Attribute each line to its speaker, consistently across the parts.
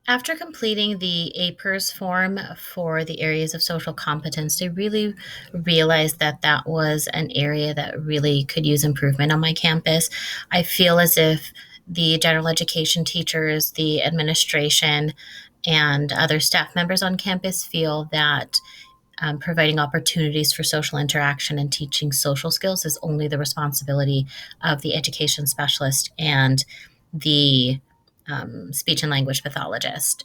Speaker 1: After completing the APERS form for the areas of social competence, I really realized that that was an area that really could use improvement on my campus. I feel as if the general education teachers, the administration, and other staff members on campus feel that providing opportunities for social interaction and teaching social skills is only the responsibility of the education specialist and the speech and language pathologist.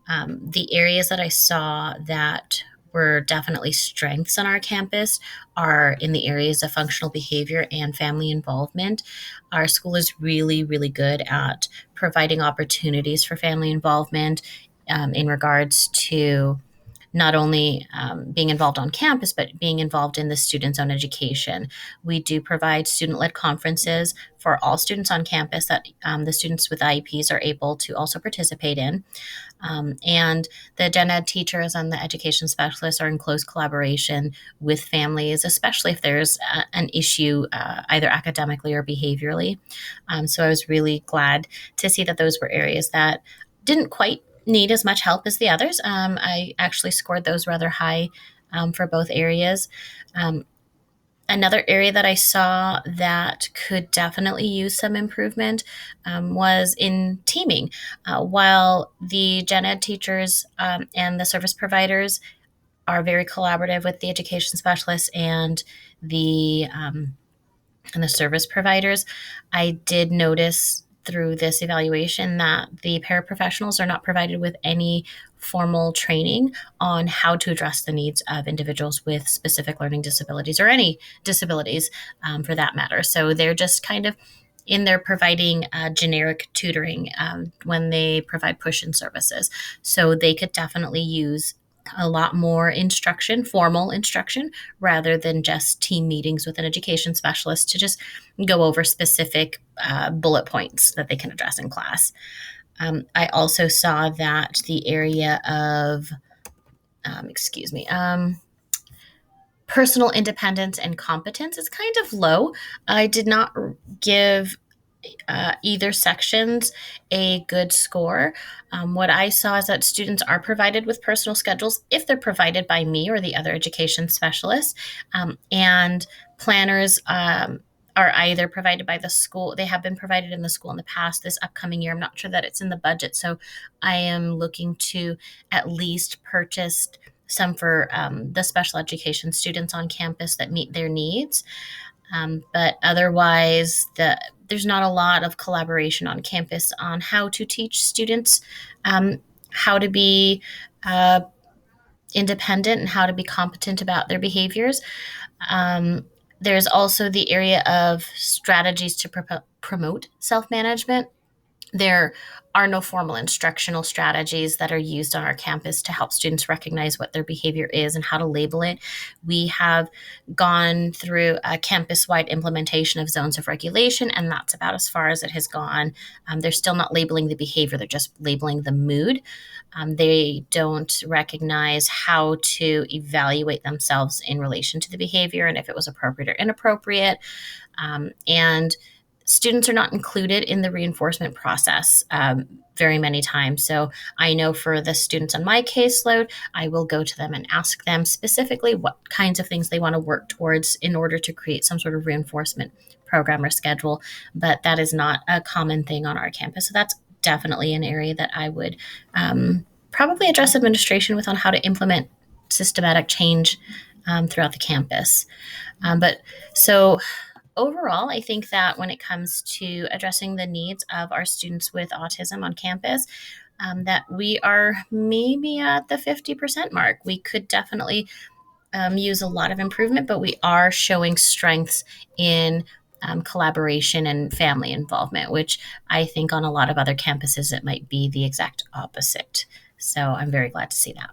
Speaker 1: The areas that I saw that were definitely strengths on our campus are in the areas of functional behavior and family involvement. Our school is really, really good at providing opportunities for family involvement in regards to not only being involved on campus, but being involved in the student's own education. We do provide student led conferences for all students on campus that the students with IEPs are able to also participate in. And the gen ed teachers and the education specialists are in close collaboration with families, especially if there's an issue either academically or behaviorally. So I was really glad to see that those were areas that didn't quite need as much help as the others. I actually scored those rather high for both areas. Um, Another area that I saw that could definitely use some improvement was in teaming. While the gen ed teachers and the service providers are very collaborative with the education specialists the um, and the service providers, I did notice through this evaluation that the paraprofessionals are not provided with any formal training on how to address the needs of individuals with specific learning disabilities or any disabilities for that matter. So they're just kind of in there providing generic tutoring when they provide push-in services. So they could definitely use a lot more instruction, formal instruction, rather than just team meetings with an education specialist to just go over specific bullet points that they can address in class. I also saw that the area of, excuse me, personal independence and competence is kind of low. I did not give either sections a good score. What I saw is that students are provided with personal schedules if they're provided by me or the other education specialists, and planners. Are either provided by the school. They have been provided in the school in the past. This upcoming year, I'm not sure that it's in the budget. So I am looking to at least purchase some for the special education students on campus that meet their needs. But otherwise, there's not a lot of collaboration on campus on how to teach students how to be uh, independent and how to be competent about their behaviors. Um, there's also the area of strategies to promote self management. There are no formal instructional strategies that are used on our campus to help students recognize what their behavior is and how to label it. We have gone through a campus wide implementation of zones of regulation, and that's about as far as it has gone. They're still not labeling the behavior, they're just labeling the mood. They don't recognize how to evaluate themselves in relation to the behavior and if it was appropriate or inappropriate. And students are not included in the reinforcement process very many times. So I know for the students on my caseload, I will go to them and ask them specifically what kinds of things they want to work towards in order to create some sort of reinforcement program or schedule. But that is not a common thing on our campus. So that's definitely an area that I would probably address administration with on how to implement systematic change throughout the campus. But so overall, I think that when it comes to addressing the needs of our students with autism on campus, that we are maybe at the 50% mark. We could definitely use a lot of improvement, but we are showing strengths in collaboration and family involvement, which I think on a lot of other campuses it might be the exact opposite. So I'm very glad to see that.